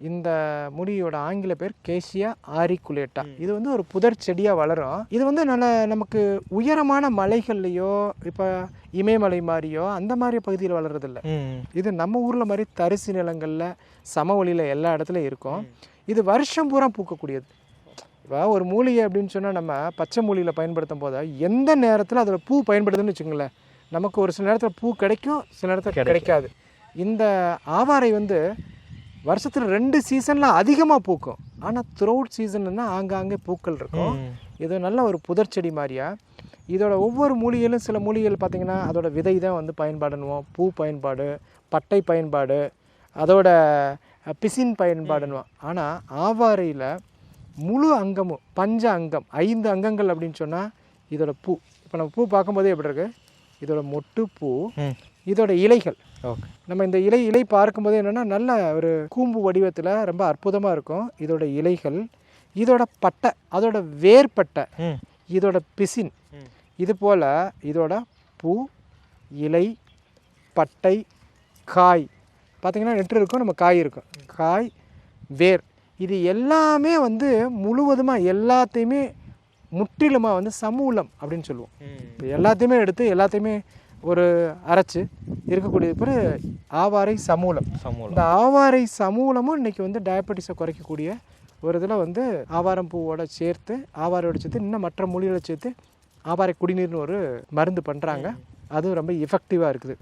இந்த மூலிகையோட ஆங்கில பேர் கேசியா ஆரிக்குலேட்டா. இது வந்து ஒரு புதர் செடியாக வளரும். இது வந்து நமக்கு உயரமான மலைகள்லையோ இப்போ இமயமலை மாதிரியோ அந்த மாதிரி பகுதியில் வளர்றதில்ல. இது நம்ம ஊரில் மாதிரி தரிசு நிலங்களில் சமவெளியில் எல்லா இடத்துலையும் இருக்கும். இது வருஷம் பூரா பூக்கக்கூடியது. இப்போ ஒரு மூலிகை அப்படின்னு சொன்னால் நம்ம பச்சை மூலிகையில் பயன்படுத்தும் போது எந்த நேரத்தில் அதில் பூ பயன்படுதுன்னு வச்சுங்களேன், நமக்கு ஒரு சில நேரத்தில் பூ கிடைக்கும், சில நேரத்தில் கிடைக்காது. இந்த ஆவாரை வந்து வருஷத்தில் 2 சீசனில் அதிகமாக பூக்கும். ஆனால் த்ரூஅவுட் சீசன்னா ஆங்காங்கே பூக்கள் இருக்கும். இது நல்ல ஒரு புதர் செடி மாதிரியா. இதோட ஒவ்வொரு மூலிகையிலும் சில மூலிகைகள் பார்த்திங்கன்னா அதோட விதை தான் வந்து பயன்பாடுன்னுவோம், பூ பயன்பாடு, பட்டை பயன்பாடு, அதோட பிசின் பயன்பாடுன்னுவோம். ஆனால் ஆவாரையில் முழு அங்கமும் பஞ்ச அங்கம் 5 அங்கங்கள் அப்படின்னு சொன்னால் இதோட பூ. இப்போ நம்ம பூ பார்க்கும்போதே எப்படி இருக்குது, இதோட மொட்டு பூ, இதோட இலைகள். நம்ம இந்த இலை பார்க்கும்போது என்னென்னா நல்ல ஒரு கூம்பு வடிவத்தில் ரொம்ப அற்புதமாக இருக்கும். இதோட இலைகள், இதோட பட்டை, அதோட வேர்பட்டை, இதோட பிசின், இது போல் இதோட பூ, இலை, பட்டை, காய் பார்த்திங்கன்னா நெட்டு இருக்கும், நம்ம காய் இருக்கும், காய், வேர், இது எல்லாமே வந்து முழுவதுமாக எல்லாத்தையுமே முற்றிலுமாக வந்து சமூலம் அப்படின்னு சொல்லுவோம். எல்லாத்தையுமே எடுத்து எல்லாத்தையுமே ஒரு அரைச்சி இருக்கக்கூடிய பிறகு ஆவாரை சமூலம். இந்த ஆவாரை சமூலமும் இன்றைக்கி வந்து டயபெட்டிஸை குறைக்கக்கூடிய ஒரு இதில் வந்து ஆவாரம் பூவோட சேர்த்து, ஆவாரையோட சேர்த்து இன்னும் மற்ற மூலிகளை சேர்த்து ஆவாரை குடிநீர்னு ஒரு மருந்து பண்ணுறாங்க. அதுவும் ரொம்ப எஃபெக்டிவாக இருக்குது.